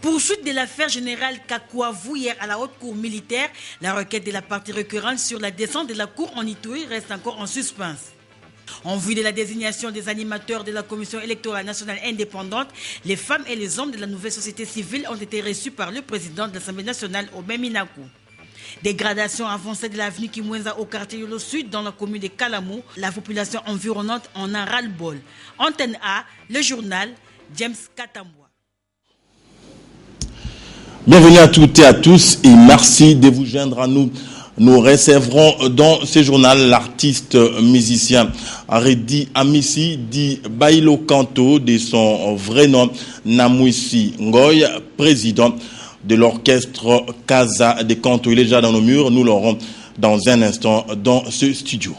Poursuite de l'affaire générale Kakouavou hier à la haute cour militaire, la requête de la partie requérante sur la descente de la cour en Ituri reste encore en suspens. En vue de la désignation des animateurs de la Commission électorale nationale indépendante, les femmes et les hommes de la nouvelle société civile ont été reçus par le président de l'Assemblée nationale, Aubin Minakou. Dégradation avancée de l'avenue Kimwenza au quartier Yolo Sud dans la commune de Kalamou, la population environnante en a ras-le-bol. Antenne A, le journal, James Katambwa. Bienvenue à toutes et à tous et merci de vous joindre à nous. Nous recevrons dans ce journal l'artiste musicien Redi Amissi, dit Bailo Kanto, de son vrai nom Namouissi Ngoy, président de l'orchestre Casa de Kanto. Il est déjà dans nos murs, nous l'aurons dans un instant dans ce studio.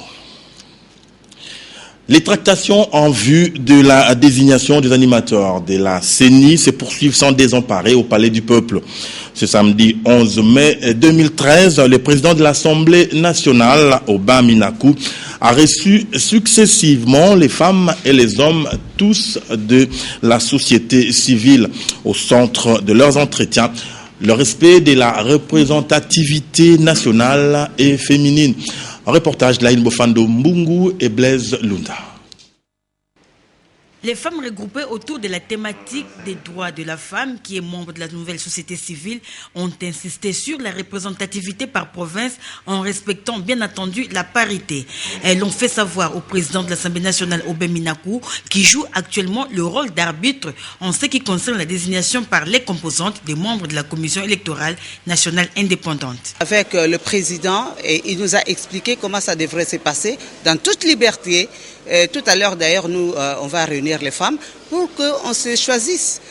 Les tractations en vue de la désignation des animateurs de la CENI se poursuivent sans désemparer au Palais du Peuple. Ce samedi 11 mai 2013, le président de l'Assemblée nationale, Aubin Minakou, a reçu successivement les femmes et les hommes, tous de la société civile. Au centre de leurs entretiens, le respect de la représentativité nationale et féminine. Un reportage de Laïn Bofando Mbungu et Blaise Lunda. Les femmes regroupées autour de la thématique des droits de la femme, qui est membre de la nouvelle société civile, ont insisté sur la représentativité par province en respectant bien entendu la parité. Elles l'ont fait savoir au président de l'Assemblée nationale, Aubin Minakou, qui joue actuellement le rôle d'arbitre en ce qui concerne la désignation par les composantes des membres de la Commission électorale nationale indépendante. Avec le président, il nous a expliqué comment ça devrait se passer dans toute liberté. Tout à l'heure d'ailleurs, nous, on va réunir les femmes pour qu'on se choisisse.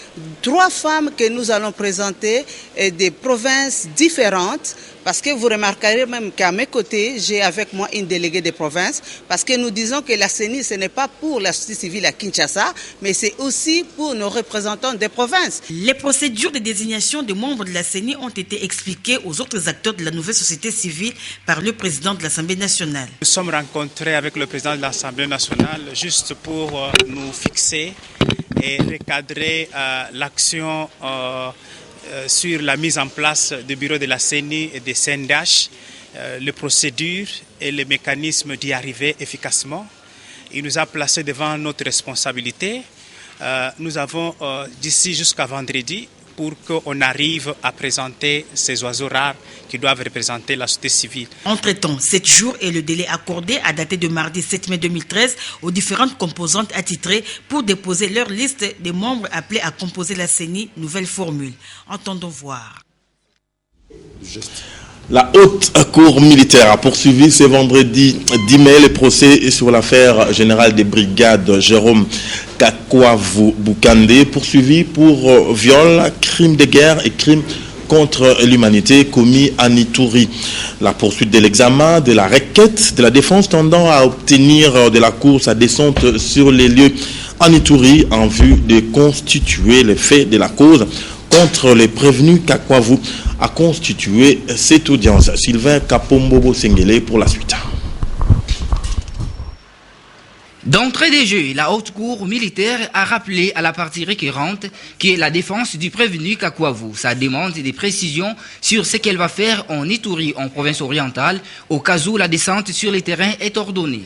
3 femmes que nous allons présenter des provinces différentes, parce que vous remarquerez même qu'à mes côtés, j'ai avec moi une déléguée des provinces, parce que nous disons que la CENI, ce n'est pas pour la société civile à Kinshasa, mais c'est aussi pour nos représentants des provinces. Les procédures de désignation des membres de la CENI ont été expliquées aux autres acteurs de la nouvelle société civile par le président de l'Assemblée nationale. Nous sommes rencontrés avec le président de l'Assemblée nationale juste pour nous fixer et recadrer l'action sur la mise en place du bureau de la CENI et des CNDH, les procédures et les mécanismes d'y arriver efficacement. Il nous a placés devant notre responsabilité. Nous avons d'ici jusqu'à vendredi pour qu'on arrive à présenter ces oiseaux rares qui doivent représenter la société civile. Entre-temps, 7 jours est le délai accordé à dater de mardi 7 mai 2013 aux différentes composantes attitrées pour déposer leur liste des membres appelés à composer la CENI, nouvelle formule. Entendons voir. La haute cour militaire a poursuivi ce vendredi 10 mai le procès sur l'affaire générale des brigades Jérôme Kakouavou Bukande, poursuivi pour viol, crime de guerre et crime contre l'humanité commis à Ituri. La poursuite de l'examen de la requête de la défense tendant à obtenir de la cour sa descente sur les lieux en Ituri en vue de constituer les faits de la cause contre les prévenus Kakouavou a constitué cette audience. Sylvain Kapombobo Sengele pour la suite. D'entrée des jeux, la haute cour militaire a rappelé à la partie requérante qui est la défense du prévenu Kakouavou sa demande des précisions sur ce qu'elle va faire en Ituri, en province orientale, au cas où la descente sur les terrains est ordonnée.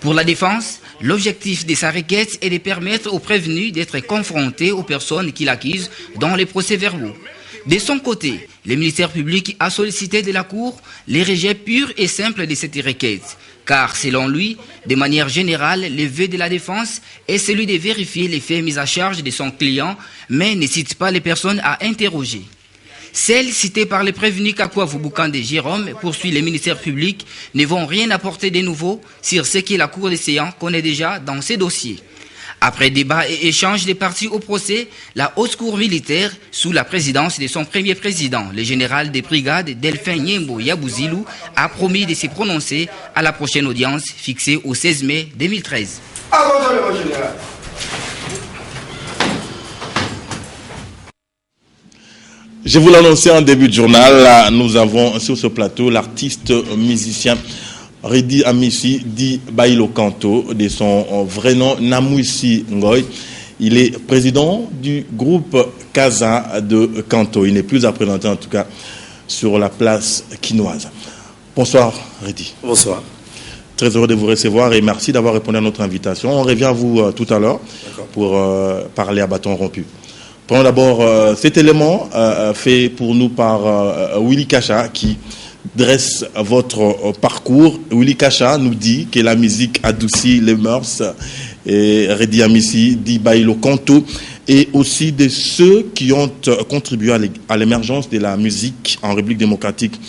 Pour la défense, l'objectif de sa requête est de permettre au prévenu d'être confronté aux personnes qu'il accuse dans les procès-verbaux. De son côté, le ministère public a sollicité de la Cour les rejets purs et simples de cette requête, car selon lui, de manière générale, le vœu de la défense est celui de vérifier les faits mis à charge de son client, mais ne cite pas les personnes à interroger. Celles citées par les prévenus Kakouavou Bukande Jérôme, poursuit le ministère public, ne vont rien apporter de nouveau sur ce que la Cour des séances connaît déjà dans ces dossiers. Après débat et échange des parties au procès, la haute cour militaire, sous la présidence de son premier président, le général des brigades Delphin Nyembo Yabouzilou, a promis de se prononcer à la prochaine audience fixée au 16 mai 2013. Je vous l'annonçais en début de journal, nous avons sur ce plateau l'artiste musicien Redi Amissi, dit Bailo Kanto, de son vrai nom Namouissi Ngoy. Il est président du groupe Casa de Kanto. Il n'est plus à présenter en tout cas sur la place quinoise. Bonsoir Redi. Bonsoir. Très heureux de vous recevoir et merci d'avoir répondu à notre invitation. On revient à vous tout à l'heure pour parler à bâton rompu. Prenons d'abord cet élément fait pour nous par Willy Kacha qui dresse votre parcours. Willy Kacha nous dit que la musique adoucit les mœurs et Redi Amissi dit Bailo Kanto et aussi de ceux qui ont contribué à l'émergence de la musique en République démocratique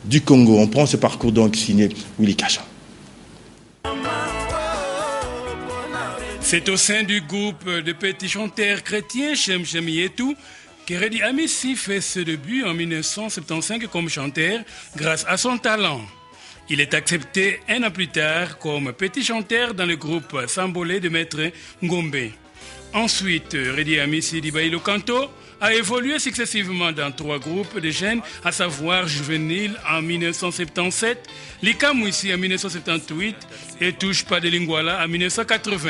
du Congo. On prend ce parcours donc signé Willy Kacha. C'est au sein du groupe de petits chanteurs chrétiens Shem Shem Yetu que Redi Amissi fait ses débuts en 1975 comme chanteur grâce à son talent. Il est accepté un an plus tard comme petit chanteur dans le groupe Sambolé de Maître Ngombe. Ensuite, Redi Amissi di Bailo Kanto a évolué successivement dans 3 groupes de jeunes, à savoir Juvenile en 1977, Likamouissi en 1978 et Touche pas de Lingwala en 1980.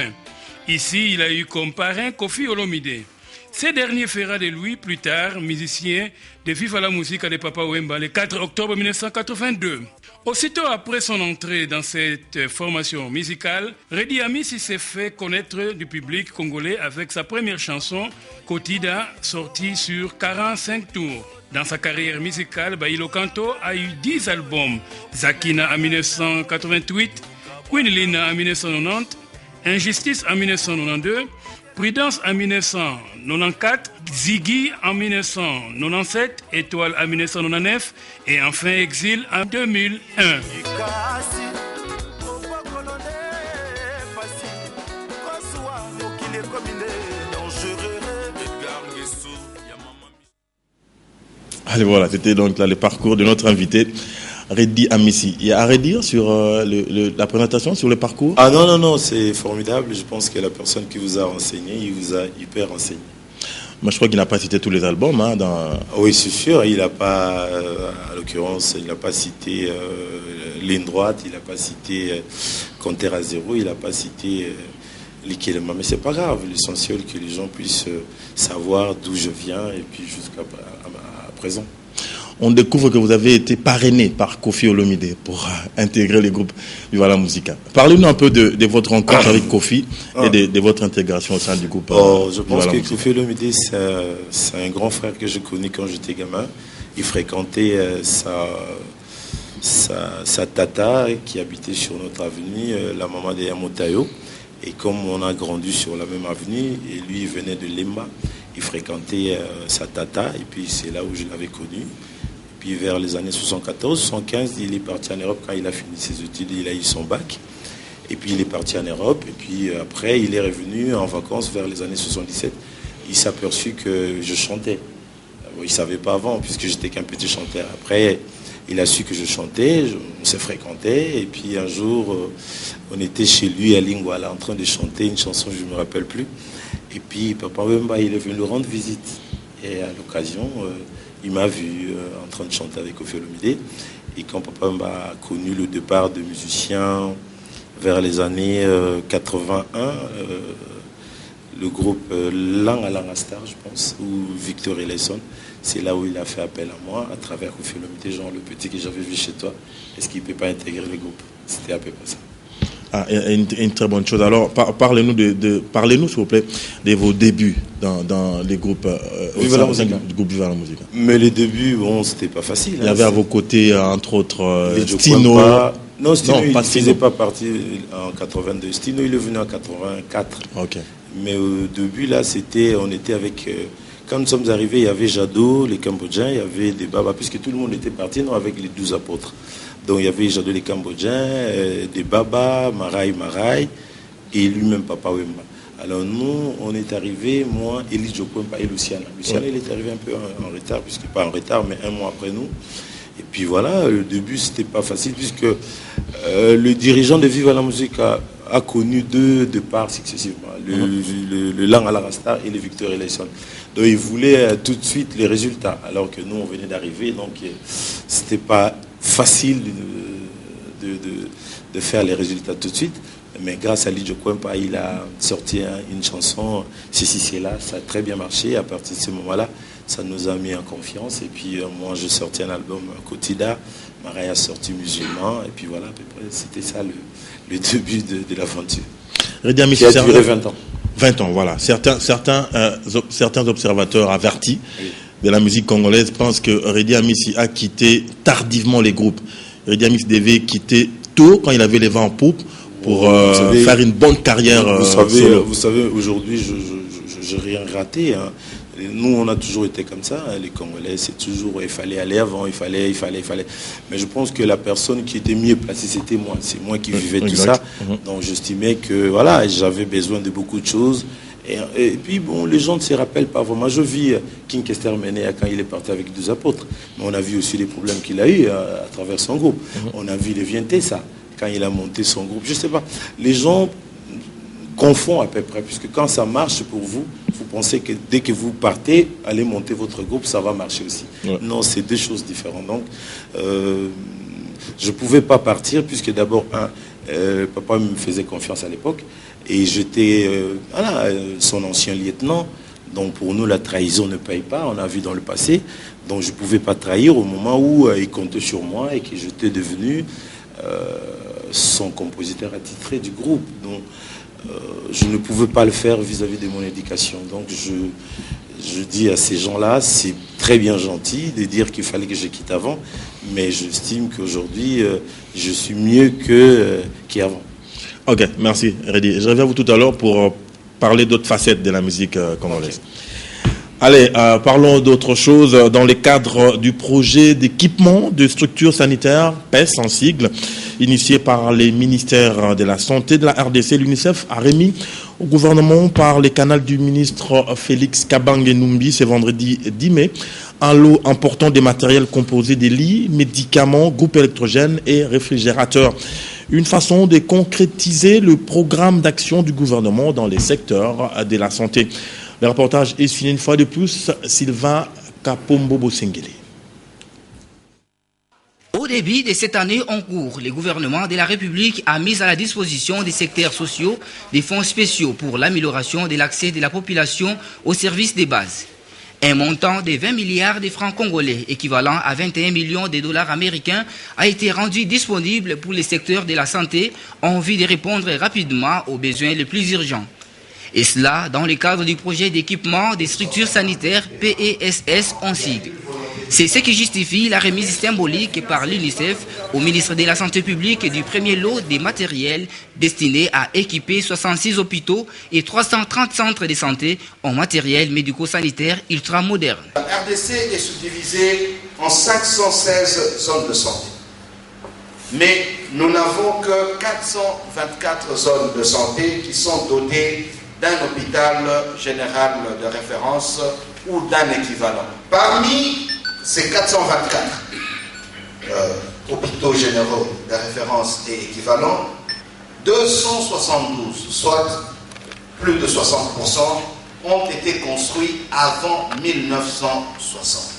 Ici, il a eu comme parrain Kofi Olomide. Ce dernier fera de lui plus tard musicien de Viva la Musica de Papa Wemba le 4 octobre 1982. Aussitôt après son entrée dans cette formation musicale, Redi Amissi s'est fait connaître du public congolais avec sa première chanson, Kotida, sortie sur 45 tours. Dans sa carrière musicale, Bailo Kanto a eu 10 albums. Zakina en 1988, Queen Lina en 1990, Injustice en 1992, Prudence en 1994, Ziggy en 1997, Étoile en 1999 et enfin Exil en 2001. Allez voilà, c'était donc là le parcours de notre invité. Redi Amissi. Il y a à redire sur la présentation, sur le parcours? Ah non, c'est formidable. Je pense que la personne qui vous a renseigné, il vous a hyper renseigné. Moi, je crois qu'il n'a pas cité tous les albums. Oui, c'est sûr. Il n'a pas, à l'occurrence, il n'a pas cité Ligne Droite, il n'a pas cité Compteur à Zéro, il n'a pas cité Likelema. Mais c'est pas grave. L'essentiel que les gens puissent savoir d'où je viens et puis jusqu'à présent. On découvre que vous avez été parrainé par Kofi Olomide pour intégrer le groupe Viva la Musica. Parlez-nous un peu de votre rencontre avec Kofi et de votre intégration au sein du groupe. Je pense que Kofi Olomide, c'est un grand frère que je connais quand j'étais gamin. Il fréquentait sa tata qui habitait sur notre avenue, la maman de Yamotayo. Et comme on a grandi sur la même avenue, et lui il venait de Lemba, il fréquentait sa tata, et puis c'est là où je l'avais connu. Puis vers les années 74-75, il est parti en Europe quand il a fini ses études, il a eu son bac. Et puis il est parti en Europe, et puis après il est revenu en vacances vers les années 77. Il s'est aperçu que je chantais. Il ne savait pas avant, puisque j'étais qu'un petit chanteur. Après, il a su que je chantais, on s'est fréquenté, et puis un jour, on était chez lui à Lingwala en train de chanter une chanson, je ne me rappelle plus. Et puis Papa Wemba, il est venu lui rendre visite. Et à l'occasion, il m'a vu en train de chanter avec Kofi Olomide. Et quand Papa Wemba a connu le départ de musiciens vers les années 81, le groupe Lang à Langastar, je pense, ou Victor Eleison, c'est là où il a fait appel à moi, à travers Kofi Olomide, genre le petit que j'avais vu chez toi. Est-ce qu'il ne peut pas intégrer le groupe? C'était à peu près ça. Ah, une très bonne chose. Alors, parlez-nous, parlez-nous, s'il vous plaît, de vos débuts dans les groupes Viva la Musica. Du groupe Viva la Musica. Mais les débuts, bon, c'était pas facile. Il y avait à vos côtés, entre autres, Stino. Non, Stino, il ne faisait pas partie en 82. Stino, il est venu en 84. Ok. Mais au début, là, on était avec... quand nous sommes arrivés, il y avait Jadot, les Cambodgiens, il y avait des Babas, puisque tout le monde était parti, non, avec les 12 apôtres. Donc il y avait Jadot, les Cambodgiens, des Babas, Marai, et lui-même Papa Wemba. Alors nous, on est arrivés, moi, Elie Jokwempa et Luciana. Luciana, il est arrivé un peu en retard, puisque pas en retard, mais un mois après nous. Et puis voilà, le début, c'était pas facile, puisque le dirigeant de Viva la Musica a connu 2 départs successivement, le Lang à la Rasta et le Victor Eleison. Donc il voulait tout de suite les résultats, alors que nous, on venait d'arriver, donc c'était pas facile de faire les résultats tout de suite. Mais grâce à Lidjo Kwempa, il a sorti une chanson, Ceci, c'est là, ça a très bien marché. À partir de ce moment-là, ça nous a mis en confiance. Et puis moi, je sortis un album Kotida, Maria a sorti Musulman. Et puis voilà, à peu près, c'était ça le début de l'aventure. Qui a duré 20 ans. 20 ans, voilà. Certains observateurs avertis de la musique congolaise pensent que Redi Amissi a quitté tardivement les groupes. Redi Amissi devait quitter tôt, quand il avait les vents en poupe, pour faire une bonne carrière. Vous savez, aujourd'hui, je n'ai rien raté. Hein. Nous, on a toujours été comme ça. Hein. Les Congolais, c'est toujours, il fallait aller avant, il fallait. Mais je pense que la personne qui était mieux placée, c'était moi. C'est moi qui vivais tout ça. Donc, j'estimais que, voilà, j'avais besoin de beaucoup de choses. Et puis, bon, les gens ne se rappellent pas vraiment. Je vis King Kester Menea quand il est parti avec 12 apôtres. Mais on a vu aussi les problèmes qu'il a eu à travers son groupe. On a vu les Vienté, ça, quand il a monté son groupe. Je ne sais pas. Les gens confondent à peu près, puisque quand ça marche pour vous, vous pensez que dès que vous partez, allez monter votre groupe, ça va marcher aussi. Ouais. Non, c'est deux choses différentes. Donc, je ne pouvais pas partir, puisque d'abord, papa me faisait confiance à l'époque, et j'étais son ancien lieutenant. Donc, pour nous, la trahison ne paye pas, on a vu dans le passé. Donc, je ne pouvais pas trahir au moment où il comptait sur moi et que j'étais devenu son compositeur attitré du groupe. Donc, je ne pouvais pas le faire vis-à-vis de mon éducation. Donc je dis à ces gens-là, c'est très bien gentil de dire qu'il fallait que je quitte avant, mais j'estime qu'aujourd'hui, je suis mieux qu'avant. Ok, merci Redi. Je reviens à vous tout à l'heure pour parler d'autres facettes de la musique congolaise. Okay. Allez, parlons d'autre chose. Dans le cadre du projet d'équipement de structures sanitaires, PES en sigle, initié par les ministères de la Santé de la RDC, l'UNICEF a remis au gouvernement par les canaux du ministre Félix Kabange Numbi ce vendredi 10 mai un lot important de matériel composé de lits, médicaments, groupes électrogènes et réfrigérateurs. Une façon de concrétiser le programme d'action du gouvernement dans les secteurs de la santé. Le reportage est signé une fois de plus Sylvain Kapombo-Bosengele. Au début de cette année en cours, le gouvernement de la République a mis à la disposition des secteurs sociaux des fonds spéciaux pour l'amélioration de l'accès de la population aux services de base. Un montant de 20 milliards de francs congolais, équivalent à 21 millions de dollars américains, a été rendu disponible pour les secteurs de la santé en vue de répondre rapidement aux besoins les plus urgents. Et cela dans le cadre du projet d'équipement des structures sanitaires PESS en sigle. C'est ce qui justifie la remise symbolique par l'UNICEF au ministre de la Santé publique du premier lot des matériels destinés à équiper 66 hôpitaux et 330 centres de santé en matériel médico-sanitaire ultra-moderne. La RDC est subdivisée en 516 zones de santé. Mais nous n'avons que 424 zones de santé qui sont dotées d'un hôpital général de référence ou d'un équivalent. Parmi ces 424 hôpitaux généraux de référence et équivalents, 272, soit plus de 60%, ont été construits avant 1960.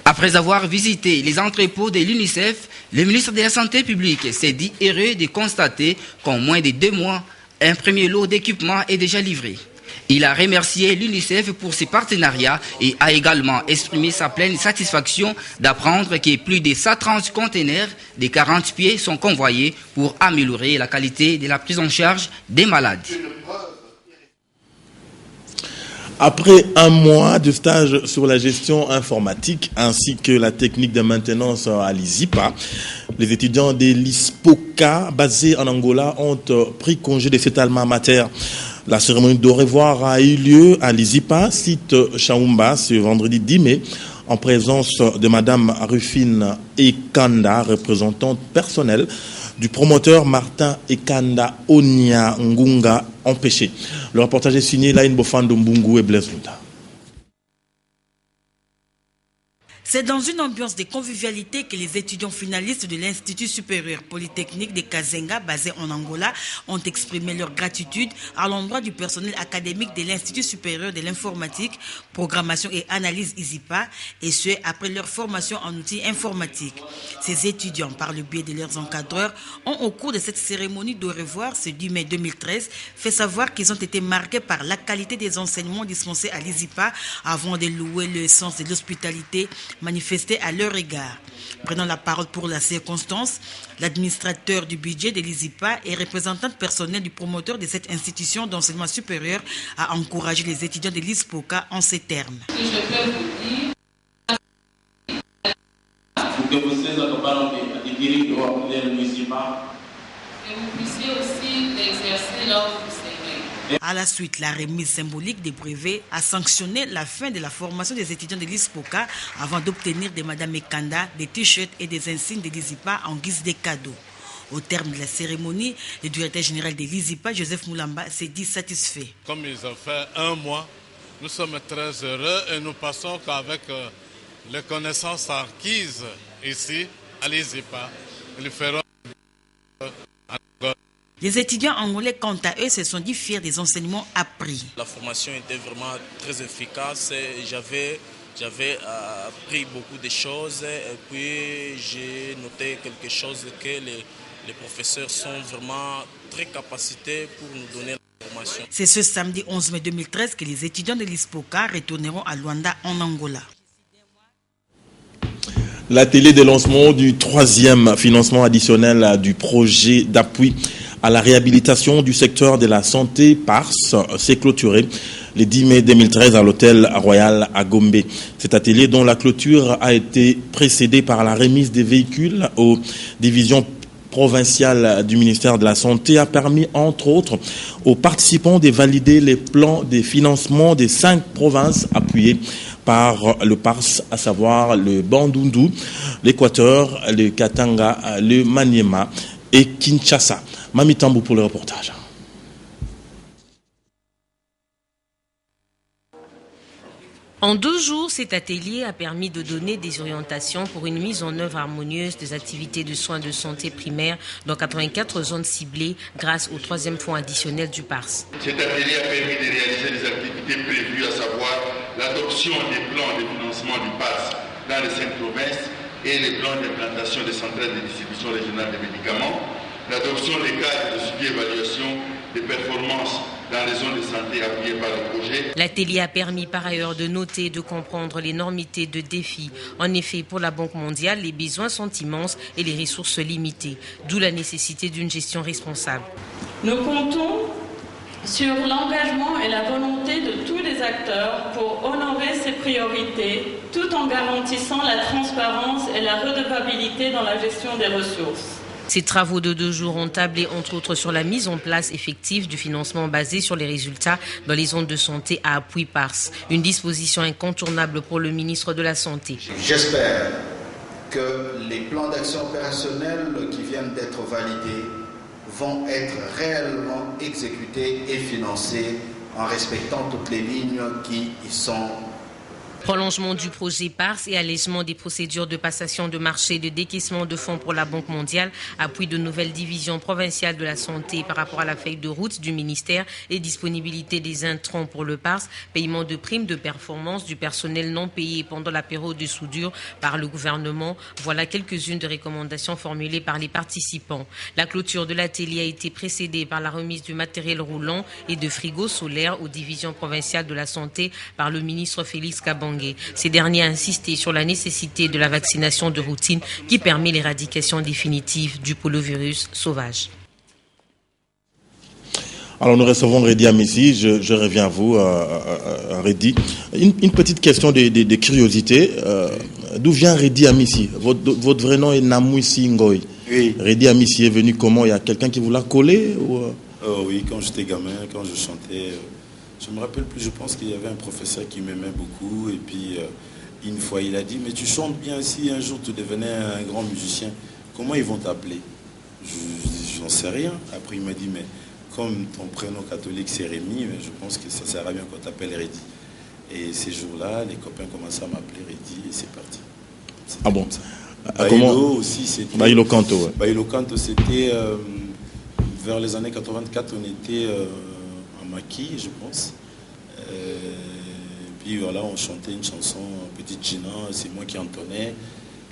Après avoir visité les entrepôts de l'UNICEF, le ministre de la Santé publique s'est dit heureux de constater qu'en moins de 2 mois, un premier lot d'équipements est déjà livré. Il a remercié l'UNICEF pour ses partenariats et a également exprimé sa pleine satisfaction d'apprendre que plus de 130 conteneurs de 40 pieds sont convoyés pour améliorer la qualité de la prise en charge des malades. Après un mois de stage sur la gestion informatique ainsi que la technique de maintenance à l'ISIPA, les étudiants de l'ISPOCA basés en Angola ont pris congé de cet alma mater. La cérémonie de revoir a eu lieu à l'ISIPA, site Chaumba, ce vendredi 10 mai, en présence de Madame Rufine Ekanda, représentante personnelle du promoteur Martin Ekanda Onia Ngunga, empêché. Le reportage est signé Laïn Bofando Mbungu et Blaise Luda. C'est dans une ambiance de convivialité que les étudiants finalistes de l'Institut supérieur polytechnique de Kazenga, basé en Angola, ont exprimé leur gratitude à l'endroit du personnel académique de l'Institut supérieur de l'informatique, programmation et analyse ISIPA, et ce, après leur formation en outils informatiques. Ces étudiants, par le biais de leurs encadreurs, ont au cours de cette cérémonie de revoir, ce 10 mai 2013, fait savoir qu'ils ont été marqués par la qualité des enseignements dispensés à l'ISIPA avant de louer le sens de l'hospitalité manifesté à leur égard. Prenant la parole pour la circonstance, l'administrateur du budget de l'ISIPA et représentante personnelle du promoteur de cette institution d'enseignement supérieur a encouragé les étudiants de l'ISPOCA en ces termes. Je peux vous dire, pour que vous puissiez aussi l'exercer lors de vous. À la suite, la remise symbolique des brevets a sanctionné la fin de la formation des étudiants de l'ISPOCA avant d'obtenir de Mme Ekanda des t-shirts et des insignes de l'ISIPA en guise de cadeaux. Au terme de la cérémonie, le directeur général de l'ISIPA, Joseph Moulamba, s'est dit satisfait. Comme ils ont fait un mois, nous sommes très heureux et nous pensons qu'avec les connaissances acquises ici à l'ISIPA, ils feront Les étudiants angolais, quant à eux, se sont dit fiers des enseignements appris. La formation était vraiment très efficace. J'avais appris beaucoup de choses et puis j'ai noté quelque chose que les professeurs sont vraiment très capacités pour nous donner la formation. C'est ce samedi 11 mai 2013 que les étudiants de l'ISPOCA retourneront à Luanda en Angola. La télé de lancement du 3e financement additionnel du projet d'appui à la réhabilitation du secteur de la santé PARS s'est clôturé le 10 mai 2013 à l'hôtel Royal à Gombe. Cet atelier dont la clôture a été précédée par la remise des véhicules aux divisions provinciales du ministère de la Santé a permis entre autres aux participants de valider les plans de financement des 5 provinces appuyées par le PARS, à savoir le Bandundu, l'Équateur, le Katanga, le Maniema et Kinshasa. Mami Tambou pour le reportage. En 2 jours, cet atelier a permis de donner des orientations pour une mise en œuvre harmonieuse des activités de soins de santé primaire dans 84 zones ciblées grâce au 3e fonds additionnel du PARS. Cet atelier a permis de réaliser les activités prévues, à savoir l'adoption des plans de financement du PARS dans les 5 provinces et les plans d'implantation des centrales de distribution régionale des médicaments, l'adoption des cadres de suivi et évaluation des performances dans les zones de santé appuyées par le projet. L'atelier a permis par ailleurs de noter et de comprendre l'énormité de défis. En effet, pour la Banque mondiale, les besoins sont immenses et les ressources limitées, d'où la nécessité d'une gestion responsable. Nous comptons sur l'engagement et la volonté de tous les acteurs pour honorer ces priorités, tout en garantissant la transparence et la redevabilité dans la gestion des ressources. Ces travaux de 2 jours ont tablé entre autres sur la mise en place effective du financement basé sur les résultats dans les zones de santé à appui PARS, une disposition incontournable pour le ministre de la Santé. J'espère que les plans d'action opérationnels qui viennent d'être validés vont être réellement exécutés et financés en respectant toutes les lignes qui y sont. Prolongement du projet PARS et allègement des procédures de passation de marché de décaissement de fonds pour la Banque mondiale, appui de nouvelles divisions provinciales de la santé par rapport à la feuille de route du ministère et disponibilité des intrants pour le PARS, paiement de primes de performance du personnel non payé pendant la période de soudure par le gouvernement. Voilà quelques-unes des recommandations formulées par les participants. La clôture de l'atelier a été précédée par la remise du matériel roulant et de frigos solaires aux divisions provinciales de la santé par le ministre Félix Kabange. Ces derniers ont insisté sur la nécessité de la vaccination de routine qui permet l'éradication définitive du polovirus sauvage. Alors nous recevons Reddy Amissi, je reviens à vous, Reddy. Une petite question de curiosité. D'où vient Reddy Amissi? Votre vrai nom est Namouissi Ngoy. Oui. Reddy Amissi est venu comment? Il y a quelqu'un qui vous l'a collé ou... Oui, quand j'étais gamin, quand je chantais... Je me rappelle plus, je pense qu'il y avait un professeur qui m'aimait beaucoup et puis une fois il a dit mais tu chantes bien, si un jour tu devenais un grand musicien, comment ils vont t'appeler? J'en sais rien. Après il m'a dit mais comme ton prénom catholique c'est Rémi, je pense que ça sert à bien qu'on t'appelle Reddy. Et ces jours-là, les copains commençaient à m'appeler Reddy et c'est parti. Ah bon? Bailo aussi, c'était... Bailo Canto, ouais. Bailo Canto, c'était... vers les années 84, on était en maquis, je pense. Puis voilà, on chantait une chanson, Petite Gina, c'est moi qui entonnais.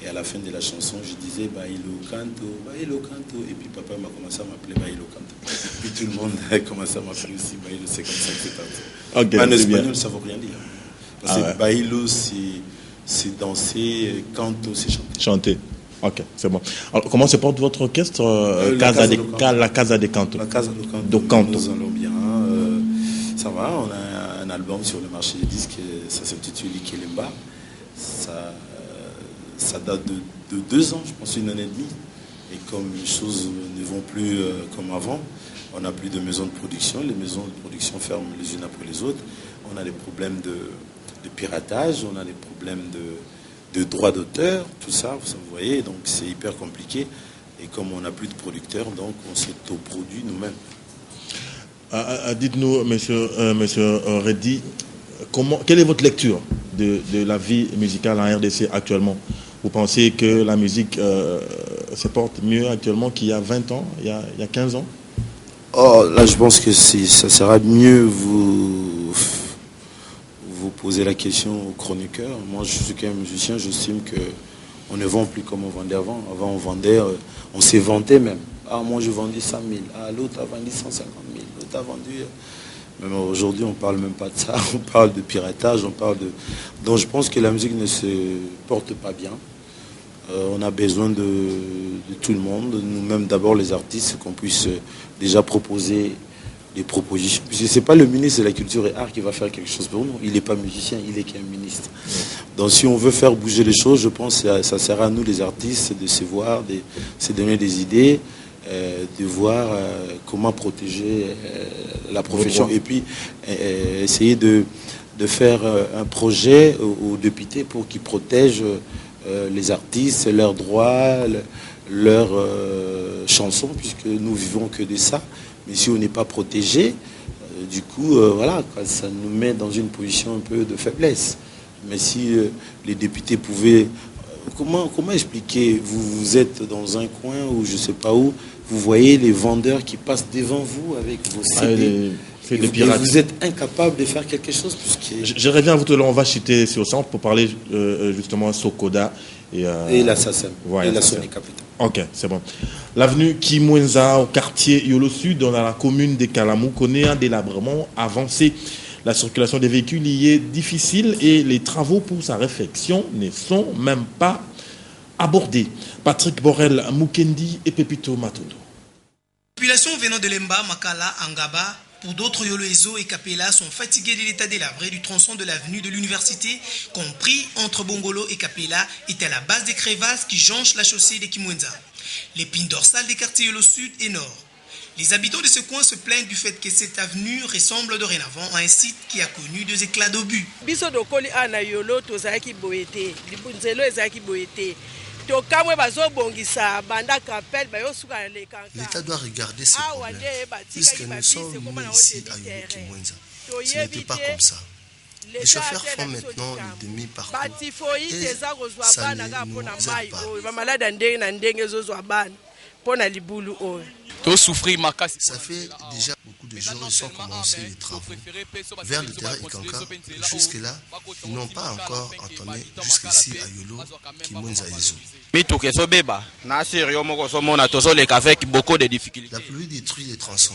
Et à la fin de la chanson, je disais Bailo Canto, Bailo Canto. Et puis papa m'a commencé à m'appeler Bailo Canto. Puis tout le monde a commencé à m'appeler aussi Bailo, c'est comme ça que c'est parti. Okay, en espagnol, ça ne veut rien dire. Parce que ouais. Bailo, c'est danser, Canto, c'est chanter. Chanter. Ok, c'est bon. Alors, comment se porte votre orchestre la Casa de Canto? La Casa de Canto. Nous allons bien. Ça va, on a un album sur le marché des disques, ça s'intitule Ikelemba. Ça date de 2 ans, je pense, 1 année et demie. Et comme les choses ne vont plus comme avant, on n'a plus de maisons de production. Les maisons de production ferment les unes après les autres. On a des problèmes de piratage, on a des problèmes de droits d'auteur, tout ça, vous voyez, donc c'est hyper compliqué. Et comme on n'a plus de producteurs, donc on s'autoproduit nous-mêmes. Dites-nous, monsieur Reddy, quelle est votre lecture de la vie musicale en RDC actuellement? Vous pensez que la musique se porte mieux actuellement qu'il y a 20 ans, il y a 15 ans? Oh, là, je pense que ça sera mieux vous poser la question au chroniqueur. Moi, je suis quand même musicien, j'estime qu'on ne vend plus comme on vendait avant. Avant, on vendait, on s'est vanté même. Ah, moi, je vendis 100 000. Ah, l'autre a vendu 150 000. L'autre a vendu... Même aujourd'hui, on ne parle même pas de ça. On parle de piratage, on parle de... Donc, je pense que la musique ne se porte pas bien. On a besoin de tout le monde. Nous-mêmes, d'abord, les artistes, qu'on puisse déjà proposer des propositions. Puisque ce n'est pas le ministre de la Culture et Arts qui va faire quelque chose pour nous. Il n'est pas musicien, il est qu'un ministre. Donc si on veut faire bouger les choses, je pense que ça sert à nous, les artistes, de se voir, de se donner des idées, de voir comment protéger la profession. Et puis essayer de faire un projet aux députés pour qu'ils protègent les artistes, leurs droits, leurs chansons, puisque nous vivons que de ça. Mais si on n'est pas protégé, du coup, voilà, ça nous met dans une position un peu de faiblesse. Mais si les députés pouvaient... Comment expliquer? Vous êtes dans un coin où je ne sais pas où, vous voyez les vendeurs qui passent devant vous avec vos CD. Et vous êtes incapable de faire quelque chose. Je reviens à vous tout à l'heure, on va chuter sur le centre pour parler justement Sokoda et la SACEM, et la Sony Capital. Ok, c'est bon. L'avenue Kimwenza au quartier Yolo Sud, dans la commune de Kalamou, connaît un délabrement avancé. La circulation des véhicules y est difficile et les travaux pour sa réfection ne sont même pas abordés. Patrick Borel, Mukendi et Pepito Matondo. Population venant de Lemba, Makala, Angaba, pour d'autres Yoloezo et Kapela sont fatigués de l'état délabré du tronçon de l'avenue de l'université, compris entre Bongolo et Kapela, est à la base des crevasses qui jonchent la chaussée de Kimwenza. L'épine dorsale des quartiers Yolo Sud et Nord. Les habitants de ce coin se plaignent du fait que cette avenue ressemble dorénavant à un site qui a connu 2 éclats d'obus. L'État doit regarder ces problèmes, puisque nous sommes ici à Yolo Kimwenza. Ce n'était pas comme ça. Les chauffeurs font maintenant le demi-parcours et ça ne nous aide pas. Ça fait déjà beaucoup de jours qu'ils ont commencé les travaux vers le terrain Ikanka. Jusque-là, ils n'ont pas encore entonné jusqu'ici à Yolo Kimwenza Ezo. La pluie détruit les tronçons.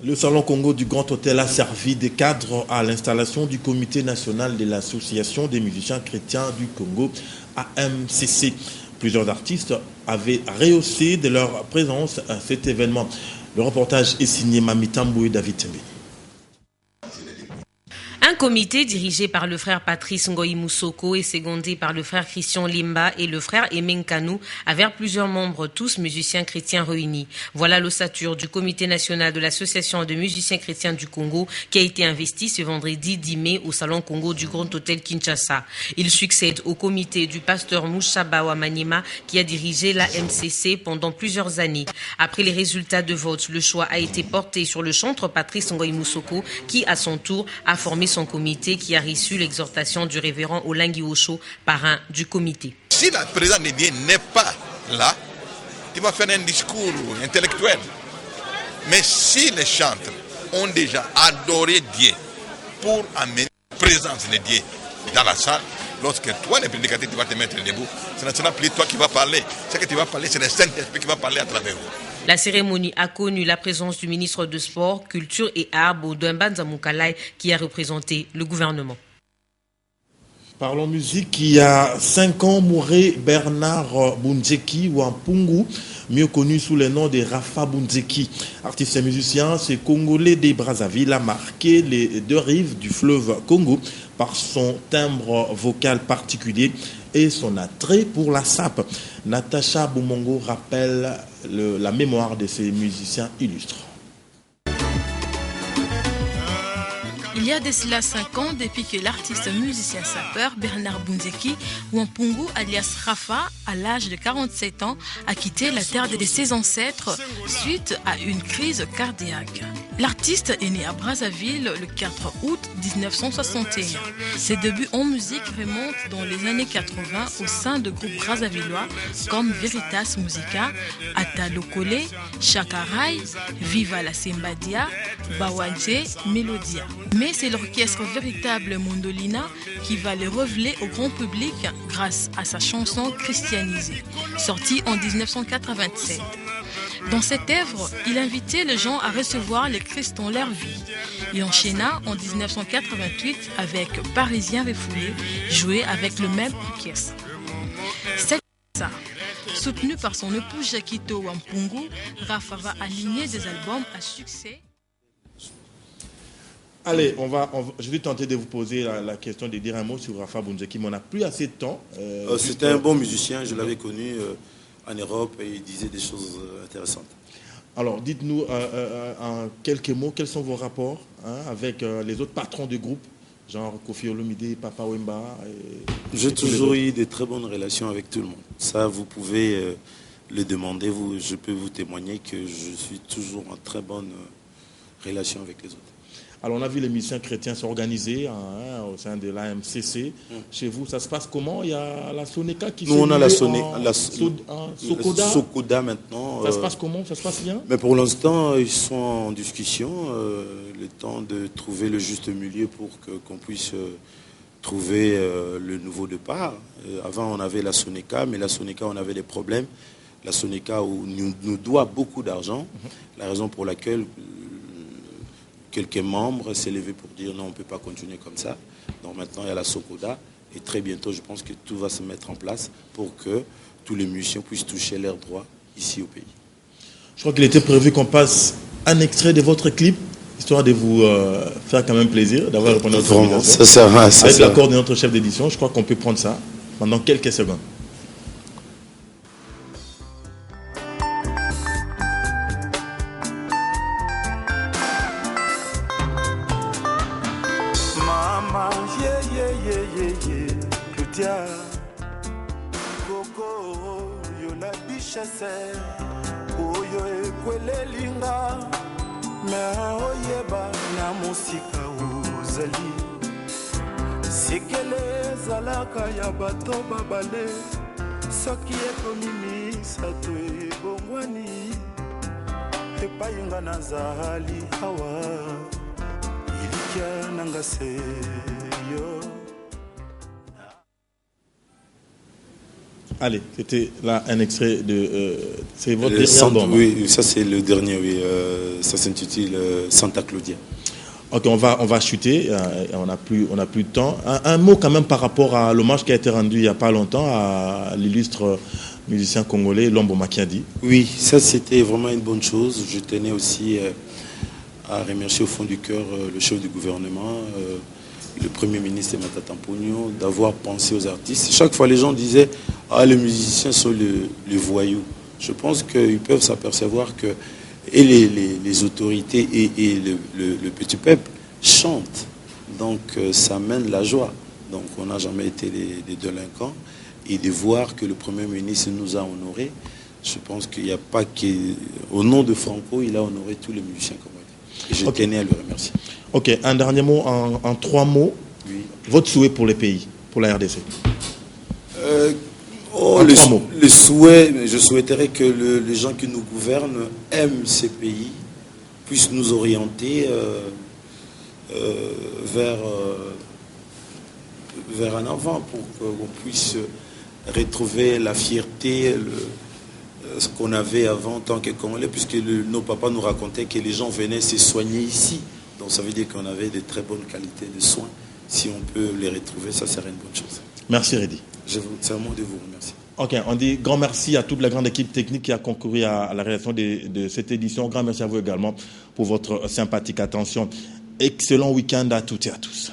Le Salon Congo du Grand Hôtel a servi de cadre à l'installation du Comité national de l'Association des musiciens chrétiens du Congo, AMCC. Plusieurs artistes avaient rehaussé de leur présence à cet événement. Le reportage est signé Mamitambo et David Tembe. Un comité dirigé par le frère Patrice Ngoï Moussoko et secondé par le frère Christian Limba et le frère Emen Kanou avec plusieurs membres, tous musiciens chrétiens réunis. Voilà l'ossature du comité national de l'association de musiciens chrétiens du Congo qui a été investi ce vendredi 10 mai au Salon Congo du Grand Hôtel Kinshasa. Il succède au comité du pasteur Mouchaba Wamanima qui a dirigé la MCC pendant plusieurs années. Après les résultats de vote, le choix a été porté sur le chantre Patrice Ngoï Moussoko qui, à son tour, a formé son comité qui a reçu l'exhortation du révérend Olengi Osho, parrain du comité. Si la présidente Ndié n'est pas là, tu vas faire un discours intellectuel. Mais si les chantres ont déjà adoré Dieu pour amener la présence de Dieu dans la salle, lorsque toi, le prédicateur, tu vas te mettre debout, ce ne sera plus toi qui vas parler. Ce que tu vas parler, c'est le Saint-Esprit qui va parler à travers vous. La cérémonie a connu la présence du ministre de Sport, Culture et Arts, Baudouin Moukalai, qui a représenté le gouvernement. Parlons musique. Il y a 5 ans, mourait Bernard Bounzeki Wampungu, mieux connu sous le nom de Rafa Bounzeki. Artiste et musicien, ce Congolais des Brazzaville a marqué les 2 rives du fleuve Congo par son timbre vocal particulier et son attrait pour la sape. Natacha Boumongo rappelle la mémoire de ces musiciens illustres. Il y a de cela 5 ans, depuis que l'artiste musicien sapeur Bernard Bounzeki Wampungu, alias Rafa, à l'âge de 47 ans, a quitté la terre de ses ancêtres suite à une crise cardiaque. L'artiste est né à Brazzaville le 4 août 1961. Ses débuts en musique remontent dans les années 80 au sein de groupes brazzavillois comme Veritas Musica, Atalokole, Chakarai, Viva la Sembadia, Bawanje, Melodia. Mais c'est l'orchestre véritable Mondolina qui va le révéler au grand public grâce à sa chanson Christianisée, sortie en 1987. Dans cette œuvre, il invitait les gens à recevoir le Christ dans leur vie. Il enchaîna en 1988 avec Parisien refoulé, joué avec le même orchestre. Cette soutenu par son époux Jakito Wampungu, Rafa va aligner des albums à succès. Allez, je vais tenter de vous poser la question de dire un mot sur Rafa Bounzeki, mais on n'a plus assez de temps. C'était un bon musicien, je l'avais connu en Europe et il disait des choses intéressantes. Alors, dites-nous en quelques mots, quels sont vos rapports avec les autres patrons du groupe, genre Kofi Olomide, Papa Wemba. J'ai toujours eu de très bonnes relations avec tout le monde. Ça, vous pouvez le demander. Je peux vous témoigner que je suis toujours en très bonne relation avec les autres. Alors, on a vu les musiciens chrétiens s'organiser au sein de l'AMCC. Chez vous, ça se passe comment? Il y a la Soneka qui Nous, on a la Sokoda. Sokoda maintenant. Ça se passe comment? Ça se passe bien? Mais pour l'instant, ils sont en discussion. Le temps de trouver le juste milieu pour qu'on puisse trouver le nouveau départ. Avant, on avait la Soneka, mais la Soneka, on avait des problèmes. La Soneka nous doit beaucoup d'argent. La raison pour laquelle quelques membres s'est levé pour dire non, on ne peut pas continuer comme ça. Donc maintenant, il y a la Sokoda. Et très bientôt, je pense que tout va se mettre en place pour que tous les musiciens puissent toucher leurs droits ici au pays. Je crois qu'il était prévu qu'on passe un extrait de votre clip, histoire de vous faire quand même plaisir, d'avoir répondu à notre invitation. Avec l'accord de notre chef d'édition, je crois qu'on peut prendre ça pendant quelques secondes. Oyo ekwelelinga na oyeba na musika uzali sikele zalaka ya bato babale soki ekomi misato ebongwani epai nga nazali awa ilikia nanga seyo. Allez, c'était là un extrait de... c'est votre dernier album. Oui, ça c'est le dernier, oui. Ça s'intitule Santa Claudia. Ok, on va chuter, on n'a plus de temps. Un mot quand même par rapport à l'hommage qui a été rendu il n'y a pas longtemps à l'illustre musicien congolais Lombo Makiadi. Oui, ça c'était vraiment une bonne chose. Je tenais aussi à remercier au fond du cœur le chef du gouvernement, le Premier ministre Matata Mponyo, d'avoir pensé aux artistes. Chaque fois, les gens disaient « Ah, les musiciens sont les voyous ». Je pense qu'ils peuvent s'apercevoir que et les autorités et le petit peuple chantent. Donc, ça mène la joie. Donc, on n'a jamais été des délinquants. Et de voir que le Premier ministre nous a honorés, je pense qu'il n'y a pas que... Au nom de Franco, il a honoré tous les musiciens congolais. Et je tenais à le remercier. Ok, un dernier mot en 3 mots. Oui. Votre souhait pour les pays, pour la RDC. Le souhait, je souhaiterais que les gens qui nous gouvernent aiment ces pays, puissent nous orienter vers un avant pour qu'on puisse retrouver la fierté, ce qu'on avait avant en tant que Congolais, puisque nos papas nous racontaient que les gens venaient se soigner ici. Donc ça veut dire qu'on avait de très bonnes qualités de soins. Si on peut les retrouver, ça serait une bonne chose. Merci Redi. C'est un mot de vous remercier. Ok, on dit grand merci à toute la grande équipe technique qui a concouru à la réalisation de cette édition. Grand merci à vous également pour votre sympathique attention. Excellent week-end à toutes et à tous.